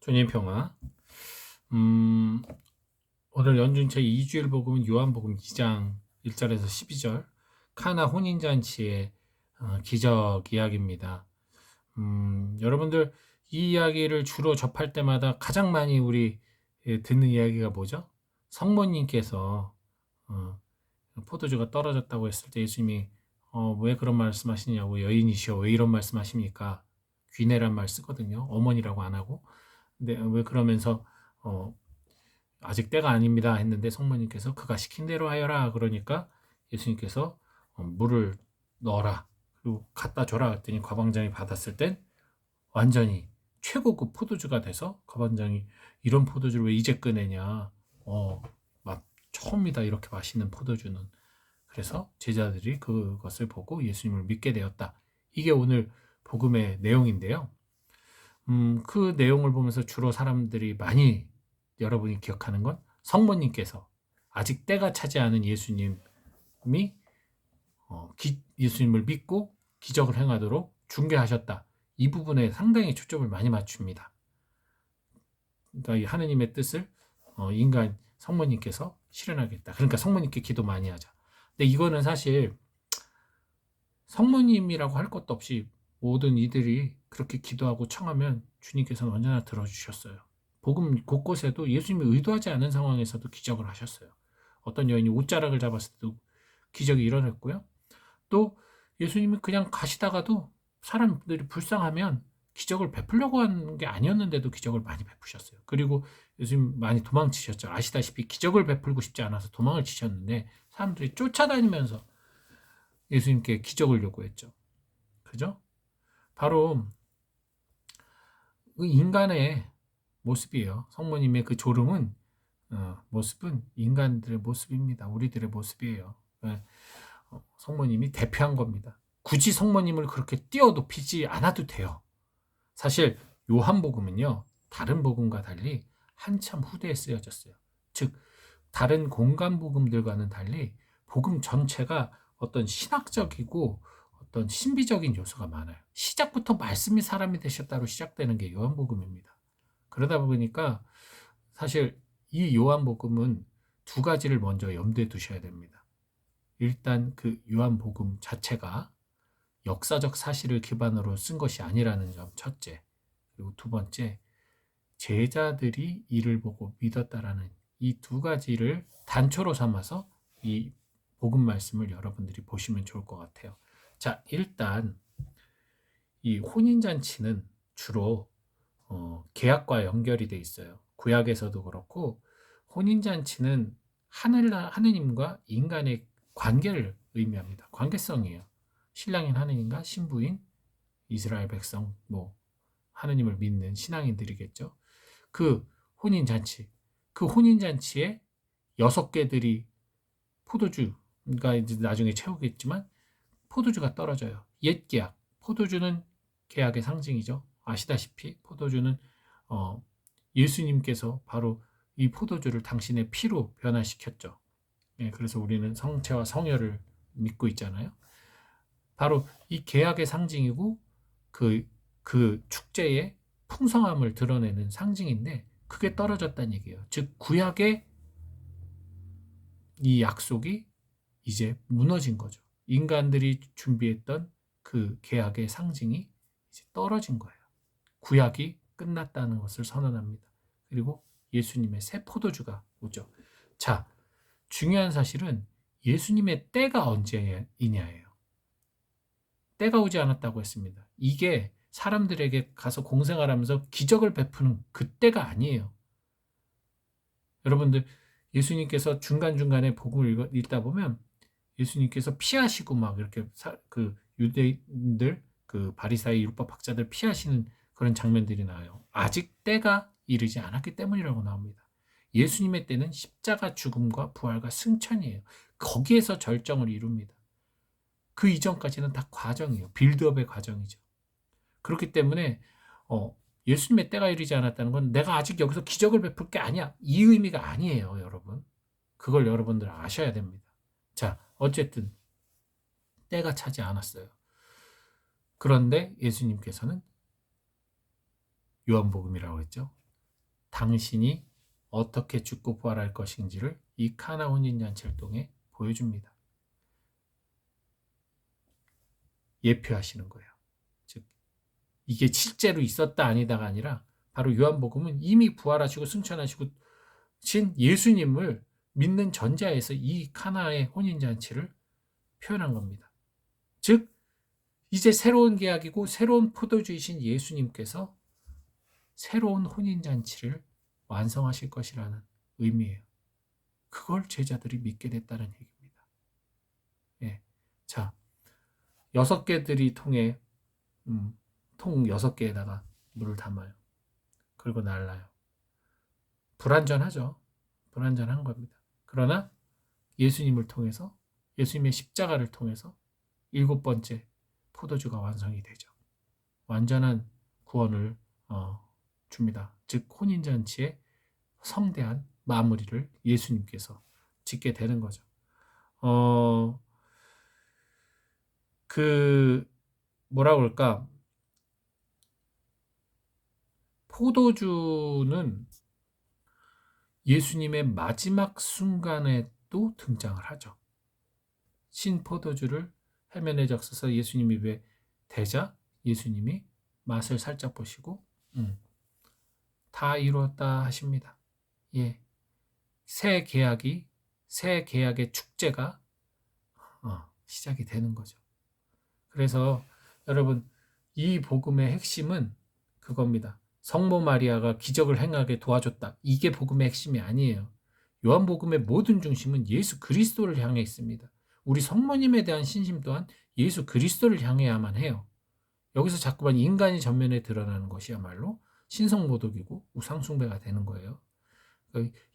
주님 평화. 오늘 연중 제2주일 복음은 요한복음 2장 1절에서 12절 카나 혼인잔치의 기적 이야기입니다. 여러분들 이 이야기를 주로 접할 때마다 가장 많이 우리 듣는 이야기가 뭐죠? 성모님께서 포도주가 떨어졌다고 했을 때 예수님이 왜 그런 말씀하시냐고, 여인이시여 왜 이런 말씀하십니까? 귀내란 말 쓰거든요. 어머니라고 안 하고. 근데 왜 그러면서 아직 때가 아닙니다 했는데 성모님께서 그가 시킨 대로 하여라 그러니까 예수님께서 물을 넣어라 그리고 갖다 줘라 했더니 과방장이 받았을 땐 완전히 최고급 포도주가 돼서 과방장이 이런 포도주를 왜 이제 꺼내냐, 맛 처음이다 이렇게 맛있는 포도주는. 그래서 제자들이 그것을 보고 예수님을 믿게 되었다. 이게 오늘 복음의 내용인데요. 그 내용을 보면서 주로 사람들이 많이 여러분이 기억하는 건 성모님께서 아직 때가 차지 않은 예수님이 예수님을 믿고 기적을 행하도록 중개하셨다. 이 부분에 상당히 초점을 많이 맞춥니다. 그러니까 이 하느님의 뜻을 인간 성모님께서 실현하겠다. 그러니까 성모님께 기도 많이 하자. 근데 이거는 사실 성모님이라고 할 것도 없이 모든 이들이 그렇게 기도하고 청하면 주님께서는 언제나 들어주셨어요. 복음 곳곳에도 예수님이 의도하지 않은 상황에서도 기적을 하셨어요. 어떤 여인이 옷자락을 잡았을 때도 기적이 일어났고요. 또 예수님이 그냥 가시다가도 사람들이 불쌍하면 기적을 베풀려고 하는 게 아니었는데도 기적을 많이 베푸셨어요. 그리고 예수님 많이 도망치셨죠. 아시다시피 기적을 베풀고 싶지 않아서 도망을 치셨는데 사람들이 쫓아다니면서 예수님께 기적을 요구했죠. 그죠? 바로 그 인간의 모습이에요. 성모님의 그 조름은 모습은 인간들의 모습입니다. 우리들의 모습이에요. 성모님이 대표한 겁니다. 굳이 성모님을 그렇게 띄워높이지 않아도 돼요. 사실 요한복음은요, 다른 복음과 달리 한참 후대에 쓰여졌어요. 즉 다른 공간 복음들과는 달리 복음 전체가 어떤 신학적이고 어떤 신비적인 요소가 많아요. 시작부터 말씀이 사람이 되셨다로 시작되는 게 요한복음입니다. 그러다 보니까 사실 이 요한복음은 두 가지를 먼저 염두에 두셔야 됩니다. 일단 그 요한복음 자체가 역사적 사실을 기반으로 쓴 것이 아니라는 점 첫째. 그리고 두 번째, 제자들이 이를 보고 믿었다라는 이 두 가지를 단초로 삼아서 이 복음 말씀을 여러분들이 보시면 좋을 것 같아요. 자, 일단 이 혼인잔치는 주로 계약과 연결이 돼 있어요. 구약에서도 그렇고 혼인잔치는 하느님과 인간의 관계를 의미합니다. 관계성이에요. 신랑인 하느님과 신부인 이스라엘 백성, 하느님을 믿는 신앙인들이겠죠. 그 혼인잔치, 그 혼인잔치에 6개들이 포도주가 이제 나중에 채우겠지만 포도주가 떨어져요. 옛 계약, 포도주는 계약의 상징이죠. 아시다시피 포도주는 예수님께서 바로 이 포도주를 당신의 피로 변화시켰죠. 그래서 우리는 성체와 성혈을 믿고 있잖아요. 바로 이 계약의 상징이고 그 축제의 풍성함을 드러내는 상징인데 그게 떨어졌다는 얘기예요. 즉 구약의 이 약속이 이제 무너진 거죠. 인간들이 준비했던 그 계약의 상징이 이제 떨어진 거예요. 구약이 끝났다는 것을 선언합니다. 그리고 예수님의 새 포도주가 오죠. 자, 중요한 사실은 예수님의 때가 언제이냐예요. 때가 오지 않았다고 했습니다. 이게 사람들에게 가서 공생하라면서 기적을 베푸는 그때가 아니에요. 여러분들 예수님께서 중간중간에 복음을 읽다 보면 예수님께서 피하시고 막 이렇게 그 유대인들, 그 바리사이 율법 학자들 피하시는 그런 장면들이 나와요. 아직 때가 이르지 않았기 때문이라고 나옵니다. 예수님의 때는 십자가 죽음과 부활과 승천이에요. 거기에서 절정을 이룹니다. 그 이전까지는 다 과정이에요. 빌드업의 과정이죠. 그렇기 때문에 예수님의 때가 이르지 않았다는 건 내가 아직 여기서 기적을 베풀 게 아니야. 이 의미가 아니에요, 여러분. 그걸 여러분들 아셔야 됩니다. 자, 어쨌든 때가 차지 않았어요. 그런데 예수님께서는 요한복음이라고 했죠. 당신이 어떻게 죽고 부활할 것인지를 이 카나 혼인잔치를 통해 보여줍니다. 예표하시는 거예요. 즉 이게 실제로 있었다 아니다가 아니라 바로 요한복음은 이미 부활하시고 승천하시고 신 예수님을 믿는 전자에서 이 카나의 혼인잔치를 표현한 겁니다. 즉 이제 새로운 계약이고 새로운 포도주이신 예수님께서 새로운 혼인잔치를 완성하실 것이라는 의미예요. 그걸 제자들이 믿게 됐다는 얘기입니다. 예. 자, 6개들이 통에 통 6개에다가 물을 담아요. 그리고 날라요. 불완전하죠. 불완전한 겁니다. 그러나 예수님을 통해서 예수님의 십자가를 통해서 7번째 포도주가 완성이 되죠. 완전한 구원을 줍니다. 즉 혼인잔치의 성대한 마무리를 예수님께서 짓게 되는 거죠. 뭐라 그럴까? 포도주는 예수님의 마지막 순간에도 등장을 하죠. 신 포도주를 해면에 적셔서 예수님 입에 대자 예수님이 맛을 살짝 보시고 다 이루었다 하십니다. 예, 새 계약의 축제가 시작이 되는 거죠. 그래서 여러분 이 복음의 핵심은 그겁니다. 성모 마리아가 기적을 행하게 도와줬다. 이게 복음의 핵심이 아니에요. 요한복음의 모든 중심은 예수 그리스도를 향해 있습니다. 우리 성모님에 대한 신심 또한 예수 그리스도를 향해야만 해요. 여기서 자꾸만 인간이 전면에 드러나는 것이야말로 신성모독이고 우상숭배가 되는 거예요.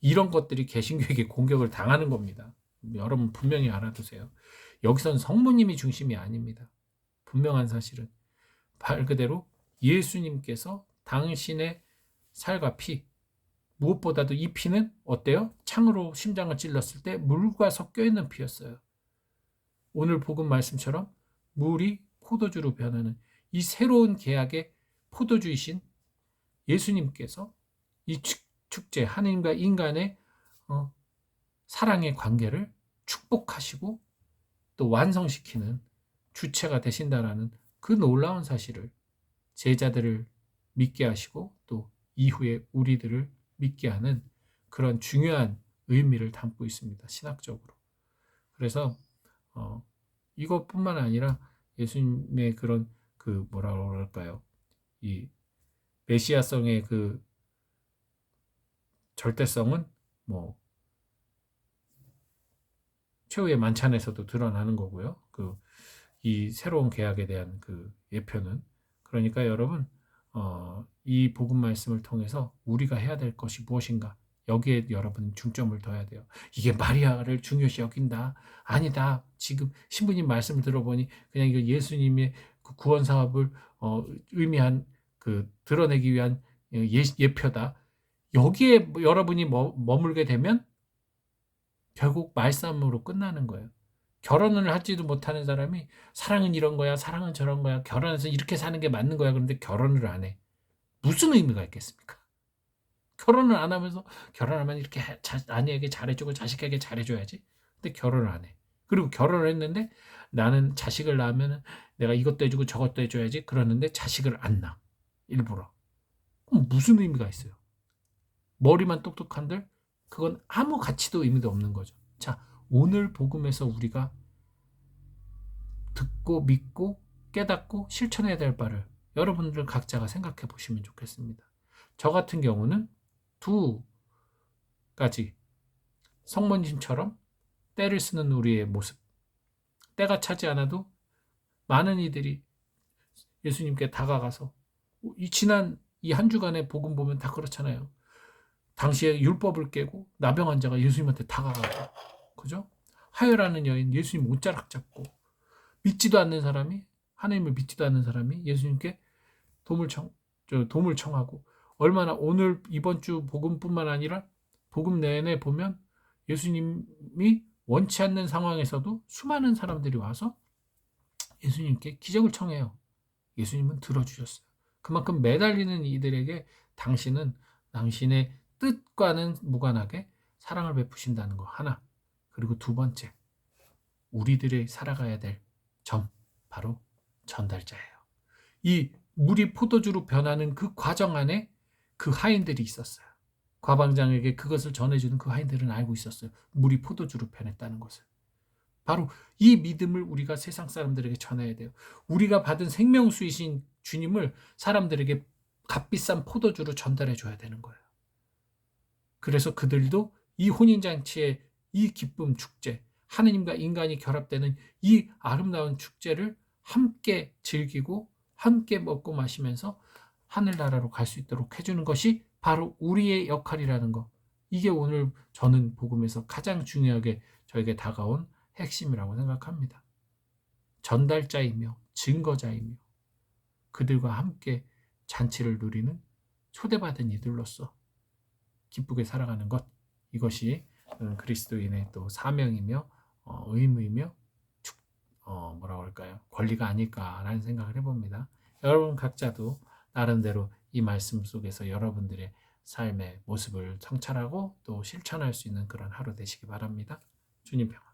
이런 것들이 개신교에게 공격을 당하는 겁니다. 여러분 분명히 알아두세요. 여기선 성모님이 중심이 아닙니다. 분명한 사실은 말 그대로 예수님께서 당신의 살과 피, 무엇보다도 이 피는 어때요? 창으로 심장을 찔렀을 때 물과 섞여 있는 피였어요. 오늘 복음 말씀처럼 물이 포도주로 변하는 이 새로운 계약의 포도주이신 예수님께서 이 축제, 하나님과 인간의 사랑의 관계를 축복하시고 또 완성시키는 주체가 되신다라는 그 놀라운 사실을 제자들을 믿게 하시고 또 이후에 우리들을 믿게 하는 그런 중요한 의미를 담고 있습니다. 신학적으로. 그래서 이것뿐만 아니라 예수님의 그런 뭐라고 그럴까요? 이 메시아성의 그 절대성은 뭐 최후의 만찬에서도 드러나는 거고요. 이 새로운 계약에 대한 그 예표는 그러니까 여러분 이 복음 말씀을 통해서 우리가 해야 될 것이 무엇인가 여기에 여러분 중점을 둬야 돼요. 이게 마리아를 중요시 여긴다 아니다. 지금 신부님 말씀을 들어보니 그냥 이거 예수님의 그 구원 사업을 의미한 드러내기 위한 예표다. 여기에 여러분이 머물게 되면 결국 말싸움으로 끝나는 거예요. 결혼을 하지도 못하는 사람이 사랑은 이런 거야, 사랑은 저런 거야, 결혼해서 이렇게 사는 게 맞는 거야. 그런데 결혼을 안 해. 무슨 의미가 있겠습니까? 결혼을 안 하면서 결혼하면 이렇게 아내에게 잘해주고 자식에게 잘해줘야지. 근데 결혼을 안 해. 그리고 결혼을 했는데 나는 자식을 낳으면 내가 이것도 해주고 저것도 해줘야지. 그러는데 자식을 안 낳아. 일부러. 그럼 무슨 의미가 있어요? 머리만 똑똑한들 그건 아무 가치도 의미도 없는 거죠. 자, 오늘 복음에서 우리가 듣고 믿고 깨닫고 실천해야 될 바를 여러분들 각자가 생각해 보시면 좋겠습니다. 저 같은 경우는 2가지 성모님처럼 때를 쓰는 우리의 모습, 때가 차지 않아도 많은 이들이 예수님께 다가가서 지난 이 한 주간의 복음 보면 다 그렇잖아요. 당시에 율법을 깨고 나병 환자가 예수님한테 다가가고, 그죠? 하혈하는 여인 예수님 옷자락 잡고, 믿지도 않는 사람이, 하나님을 믿지도 않는 사람이 예수님께 도움을 청하고, 얼마나 오늘 이번 주 복음뿐만 아니라 복음 내내 보면 예수님이 원치 않는 상황에서도 수많은 사람들이 와서 예수님께 기적을 청해요. 예수님은 들어주셨어요. 그만큼 매달리는 이들에게 당신은 당신의 뜻과는 무관하게 사랑을 베푸신다는 거 하나. 그리고 두 번째, 우리들이 살아가야 될 점, 바로 전달자예요. 이 물이 포도주로 변하는 그 과정 안에 그 하인들이 있었어요. 과방장에게 그것을 전해주는 그 하인들은 알고 있었어요. 물이 포도주로 변했다는 것을. 바로 이 믿음을 우리가 세상 사람들에게 전해야 돼요. 우리가 받은 생명수이신 주님을 사람들에게 값비싼 포도주로 전달해 줘야 되는 거예요. 그래서 그들도 이 혼인잔치의 이 기쁨 축제, 하느님과 인간이 결합되는 이 아름다운 축제를 함께 즐기고 함께 먹고 마시면서 하늘나라로 갈 수 있도록 해주는 것이 바로 우리의 역할이라는 것. 이게 오늘 저는 복음에서 가장 중요하게 저에게 다가온 핵심이라고 생각합니다. 전달자이며 증거자이며 그들과 함께 잔치를 누리는 초대받은 이들로서 기쁘게 살아가는 것, 이것이 그리스도인의 또 사명이며 의무이며 뭐라고 할까요? 권리가 아닐까라는 생각을 해봅니다. 여러분 각자도 나름대로 이 말씀 속에서 여러분들의 삶의 모습을 성찰하고 또 실천할 수 있는 그런 하루 되시기 바랍니다. 주님 평안.